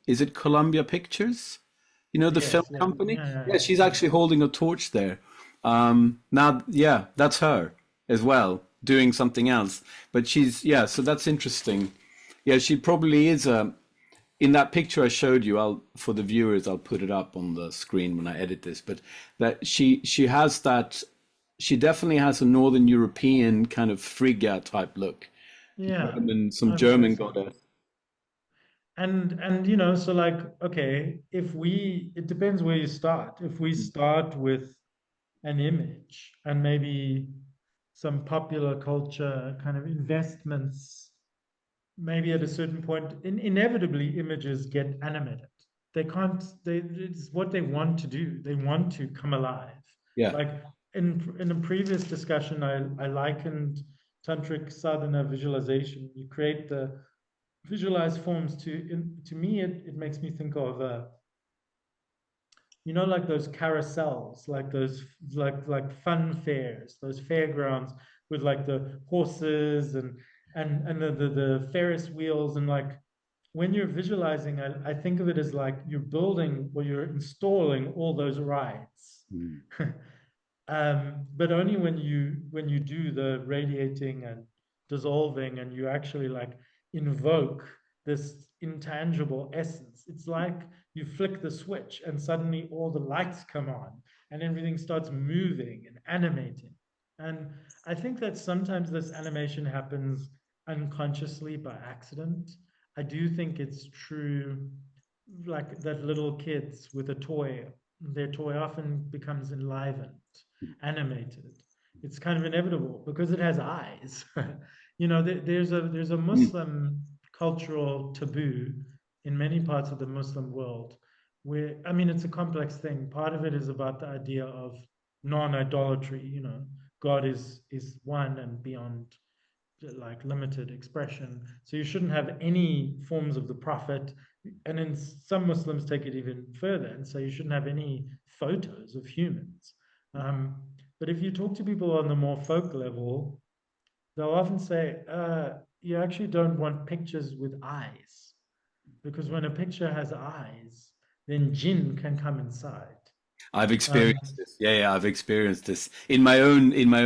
is it Columbia Pictures? You know, the film Yes, yeah, company? yeah, yeah, Yeah, yeah, she's yeah. actually holding a torch there. Now, yeah, that's her as well, doing something else. But she's, yeah, so that's interesting. Yeah, she probably is in that picture I showed you. For the viewers, I'll put it up on the screen when I edit this. But that she has that, she definitely has a Northern European kind of Frigga type look. Yeah, And some I would say German so. goddess. And you know, so like, okay, if we, it depends where you start. If we start with an image and maybe some popular culture kind of investments, maybe at a certain point, inevitably images get animated. They can't, it's what they want to do. They want to come alive. Yeah. Like in a previous discussion, I likened tantric sadhana visualization. You create the visualized forms to me, it makes me think of you know, like those carousels, like those, like fun fairs, those fairgrounds with like the horses and the Ferris wheels. And like when you're visualizing, I think of it as like you're building or you're installing all those rides. Mm. But only when you do the radiating and dissolving, and you actually like invoke this intangible essence. It's like you flick the switch and suddenly all the lights come on and everything starts moving and animating. And I think that sometimes this animation happens unconsciously by accident. I do think it's true, like that little kids with a toy, their toy often becomes enlivened, animated. It's kind of inevitable because it has eyes. You know, there's a Mm. Muslim cultural taboo in many parts of the Muslim world where, I mean, it's a complex thing. Part of it is about the idea of non-idolatry. You know, God is one and beyond like limited expression. So you shouldn't have any forms of the prophet. And then some Muslims take it even further and say you shouldn't have any photos of humans. Um, but if you talk to people on the more folk level, they'll often say, you actually don't want pictures with eyes, because when a picture has eyes, then jinn can come inside. I've Um, experienced this. Yeah, yeah, I've experienced this in my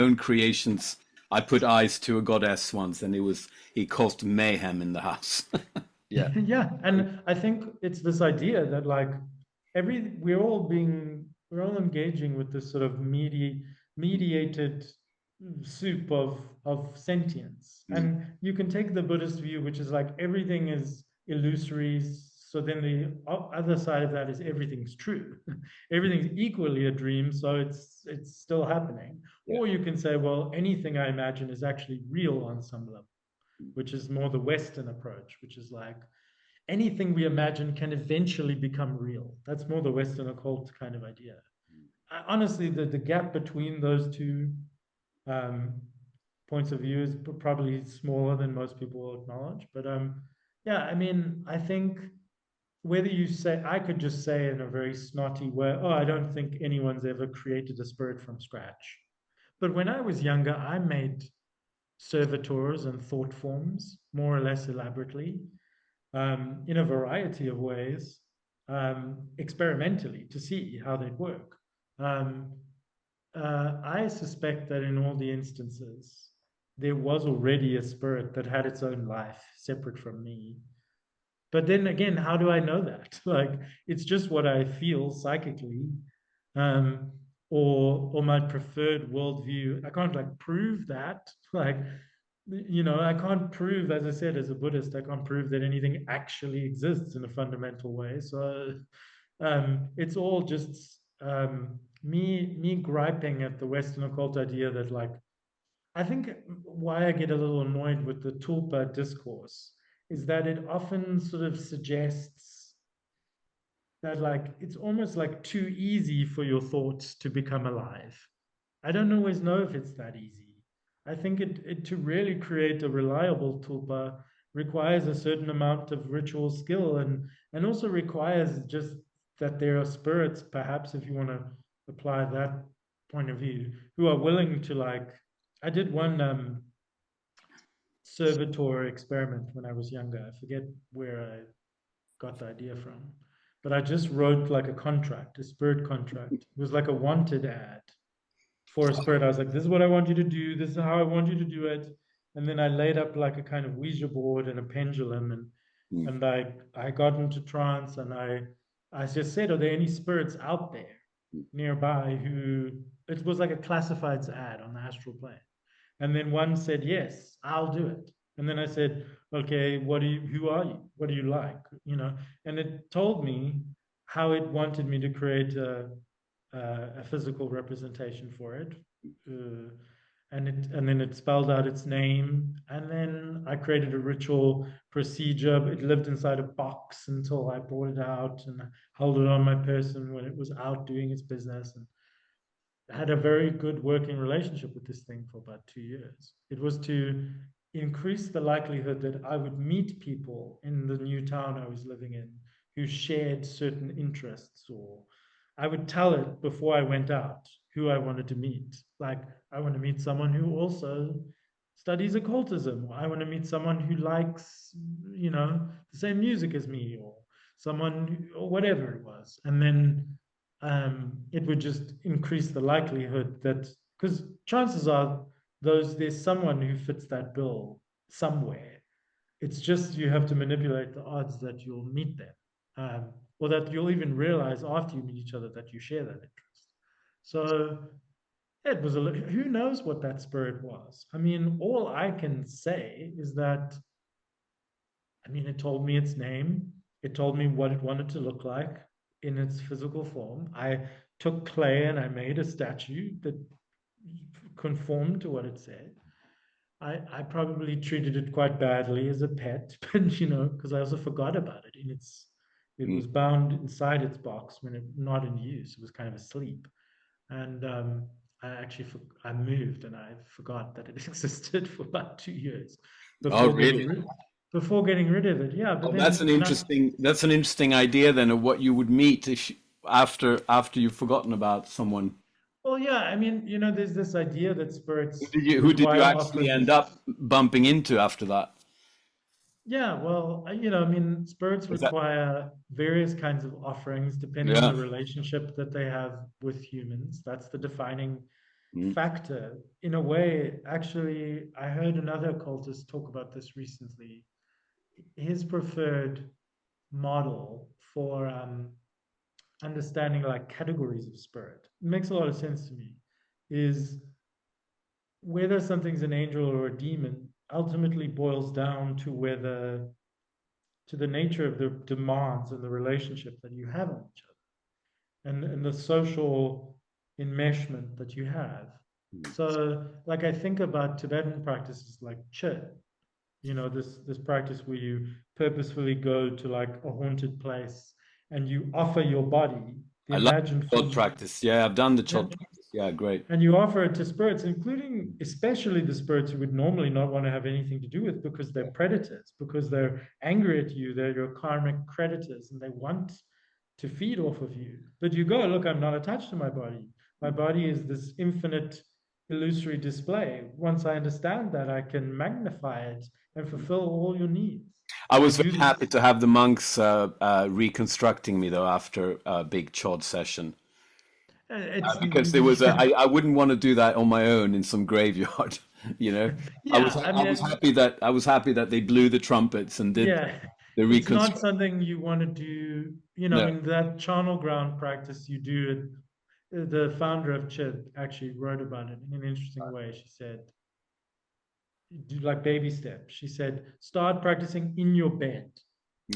own creations. I put eyes to a goddess once, and it caused mayhem in the house. Yeah. yeah, and I think it's this idea that like we're all engaging with this sort of mediated soup of sentience. Mm. And you can take the Buddhist view, which is like everything is illusory. So then the other side of that is everything's true. Everything's equally a dream, so it's still happening. Yeah. Or you can say, well, anything I imagine is actually real on some level, which is more the Western approach, which is like anything we imagine can eventually become real. That's more the Western occult kind of idea. Honestly, the gap between those two um, points of view is probably smaller than most people will acknowledge. But yeah, I mean, I think whether you say, I could just say in a very snotty way, oh, I don't think anyone's ever created a spirit from scratch. But when I was younger, I made servitors and thought forms more or less elaborately in a variety of ways, experimentally to see how they'd work. Um, I suspect that in all the instances, there was already a spirit that had its own life separate from me. But then again, how do I know that? Like, it's just what I feel psychically, um, or my preferred worldview. I can't like prove that. Like, you know, I can't prove, as I said, as a Buddhist, I can't prove that anything actually exists in a fundamental way. So it's all just me griping at the Western occult idea that like I think why I get a little annoyed with the Tulpa discourse is that it often sort of suggests that like it's almost like too easy for your thoughts to become alive. I don't always know if it's that easy. I think it to really create a reliable tulpa, requires a certain amount of ritual skill, and also requires just that there are spirits, perhaps, if you want to apply that point of view, who are willing to, like, I did one servitor experiment when I was younger. I forget where I got the idea from, but I just wrote like a contract, a spirit contract. It was like a wanted ad for a spirit. I was like, this is what I want you to do, this is how I want you to do it. And then I laid up like a kind of Ouija board and a pendulum, and I got into trance, and I just said, are there any spirits out there nearby who, it was like a classifieds ad on the astral plane. And then one said, yes, I'll do it. And then I said, okay, who are you? What do you like? You know, and it told me how it wanted me to create a physical representation for it. And then it spelled out its name. And then I created a ritual procedure. It lived inside a box until I brought it out and held it on my person when it was out doing its business. And had a very good working relationship with this thing for about 2 years. It was to increase the likelihood that I would meet people in the new town I was living in who shared certain interests, or I would tell it before I went out who I wanted to meet. Like, I want to meet someone who also studies occultism, or I want to meet someone who likes, the same music as me, or someone, or whatever it was. And then it would just increase the likelihood that, because chances are there's someone who fits that bill somewhere. It's just you have to manipulate the odds that you'll meet them, or that you'll even realize after you meet each other that you share that interest. So it was who knows what that spirit was. I mean, all I can say is that, I mean, it told me its name. It told me what it wanted to look like in its physical form. I took clay and I made a statue that conformed to what it said. I probably treated it quite badly as a pet, but because I also forgot about it. It was bound inside its box when it not in use. It was kind of asleep, and I moved and I forgot that it existed for about 2 years Oh, before really? getting rid of it. Yeah, but Oh, then that's an interesting idea then of what you would meet after you've forgotten about someone. well, yeah, I mean, there's this idea that Who spirits did you require actually end offerings. up bumping into after that? Yeah, well, I mean, spirits Is that require various kinds of offerings depending on yeah? the relationship that they have with humans. That's the defining Mm. factor. In a way, actually, I heard another occultist talk about this recently. His preferred model for understanding like categories of spirit, it makes a lot of sense to me, is whether something's an angel or a demon ultimately boils down to the nature of the demands and the relationship that you have on each other, and the social enmeshment that you have. So, like, I think about Tibetan practices like Chit, this practice where you purposefully go to like a haunted place and you offer your body, the I love imagined the chod form. practice. Yeah, I've done the Yeah, chod practice. Yeah, great. and you offer it to spirits, including especially the spirits who would normally not want to have anything to do with, because they're predators, because they're angry at you, they're your karmic creditors, and they want to feed off of you. But you go, look, I'm not attached to my body. My body is this infinite illusory display. Once I understand that, I can magnify it and fulfill all your needs. I I was do very this. happy to have the monks reconstructing me though after a big chod session. It's Because there was I wouldn't want to do that on my own in some graveyard, you know. yeah. I mean, I was happy that they blew the trumpets and did yeah, the it's not reconstruction. something you want to do. I No, mean, that charnel ground practice you do, the founder of Chit actually wrote about it in an interesting way. She said, do like baby steps. She said, start practicing in your bed.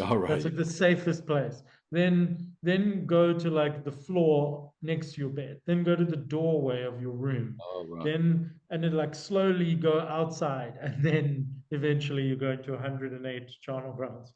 all That's right. like the safest place. Then go to like the floor next to your bed. Then go to the doorway of your room. All right. And then like slowly go outside, and then eventually you go into 108 charnel grounds.